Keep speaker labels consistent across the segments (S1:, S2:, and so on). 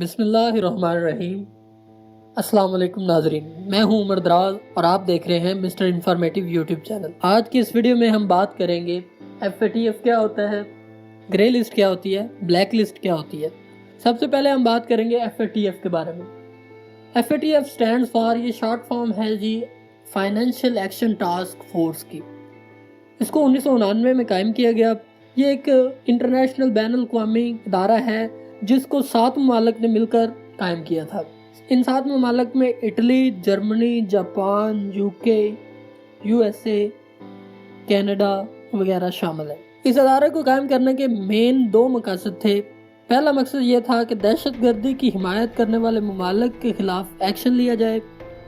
S1: बिस्मिल्लाहिर्रहमानिर्रहीम। अस्सलाम वालेकुम नाजरीन, मैं हूं उमर दराज और आप देख रहे हैं मिस्टर इन्फॉर्मेटिव यूट्यूब चैनल। आज की इस वीडियो में हम बात करेंगे FATF क्या होता है, ग्रे लिस्ट क्या होती है, ब्लैक लिस्ट क्या होती है। सबसे पहले हम बात करेंगे FATF के बारे में। FATF स्टैंड फॉर, ये शॉर्ट फॉर्म है जी फाइनेंशियल एक्शन टास्क फोर्स की। इसको 1999 में कायम किया गया। ये एक इंटरनेशनल बैनुल अक़वामी इदारा है जिसको 7 ममालिक ने मिलकर कायम किया था। इन 7 ममालिक में Italy, Germany, Japan, UK, USA, Canada वगैरह शामिल है। इस अदारे को कायम करने के मेन 2 मकसद थे। पहला मकसद ये था कि दहशतगर्दी की हिमायत करने वाले ममालिक के खिलाफ एक्शन लिया जाए।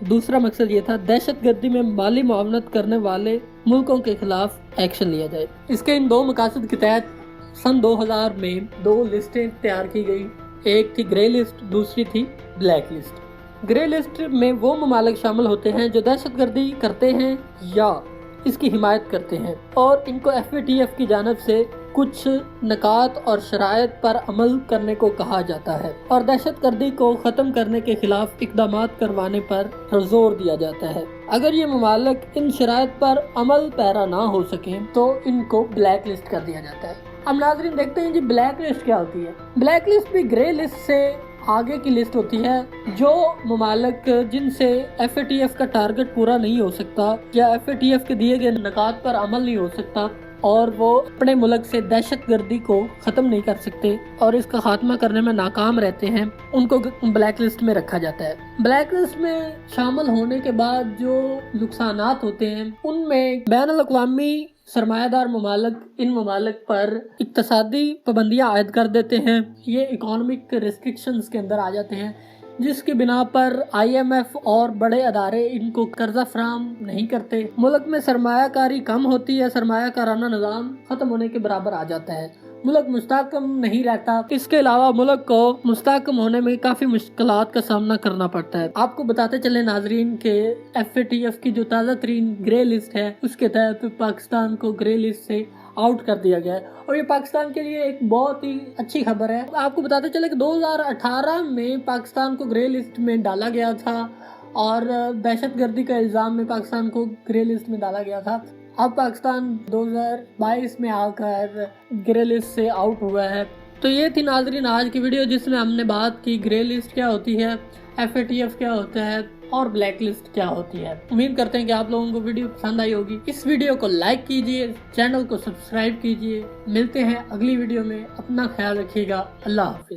S1: दूसरा मकसद ये था दहशतगर्दी में माली मुआवनत करने वाले मुल्कों के खिलाफ एक्शन लिया जाए। इसके इन 2 मकसद के तहत सन 2000 में 2 लिस्टें तैयार की गई। एक थी ग्रे लिस्ट, दूसरी थी ब्लैक लिस्ट। ग्रे लिस्ट में वो ममालिक शामिल होते हैं जो दहशतगर्दी करते हैं या इसकी हिमायत करते हैं और इनको FATF की जानिब से कुछ नकात और शराइत पर अमल करने को कहा जाता है और दहशतगर्दी को ख़त्म करने के खिलाफ इक़दामात करवाने पर जोर दिया जाता है। अगर ये ममालिक इन शराइत पर अमल पैरा ना हो सकें तो इनको ब्लैक लिस्ट कर दिया जाता है। अब नाज़रीन देखते हैं जी ब्लैक लिस्ट क्या होती है। ब्लैक लिस्ट भी ग्रे लिस्ट से आगे की लिस्ट होती है। जो ममालिक जिनसे FATF का टारगेट पूरा नहीं हो सकता या FATF के दिए गए नकात पर अमल नहीं हो सकता और वो अपने मुल्क से दहशतगर्दी को ख़त्म नहीं कर सकते और इसका खात्मा करने में नाकाम रहते हैं, उनको ब्लैक लिस्ट में रखा जाता है। ब्लैक लिस्ट में शामिल होने के बाद जो नुकसानात होते हैं उनमें बैनुल अक़वामी सरमायादार ममालिक इन ममालिक पर इक़्तिसादी पाबंदियाँ आयद कर देते हैं। ये इकोनॉमिक रिस्ट्रिक्शंस के अंदर आ जाते हैं जिसकी बिना पर IMF और बड़े अदारे इनको कर्जा फराहम नहीं करते। मुल्क में सरमायाकारी कम होती है, सरमायाकाराना निज़ाम ख़त्म होने के बराबर आ जाता है, मुल्क मुस्तहकम नहीं रहता। इसके अलावा मुल्क को मुस्तहकम होने में काफ़ी मुश्किलात का सामना करना पड़ता है। आपको बताते चले नाजरीन के FATF की जो ताज़ा तरीन ग्रे लिस्ट है उसके तहत पाकिस्तान को ग्रे लिस्ट से आउट कर दिया गया है और ये पाकिस्तान के लिए एक बहुत ही अच्छी खबर है। आपको बताते चले कि 2018 में पाकिस्तान को ग्रे लिस्ट में डाला गया था और दहशतगर्दी का इल्ज़ाम में पाकिस्तान को ग्रे लिस्ट में डाला गया था। अब पाकिस्तान 2022 में आकर ग्रे लिस्ट से आउट हुआ है। तो ये थी नाजरीन आज की वीडियो जिसमें हमने बात की ग्रे लिस्ट क्या होती है, FATF क्या होता है और ब्लैक लिस्ट क्या होती है। उम्मीद करते हैं कि आप लोगों को वीडियो पसंद आई होगी। इस वीडियो को लाइक कीजिए, चैनल को सब्सक्राइब कीजिए। मिलते हैं अगली वीडियो में, अपना ख्याल रखिएगा। अल्लाह हाफिज।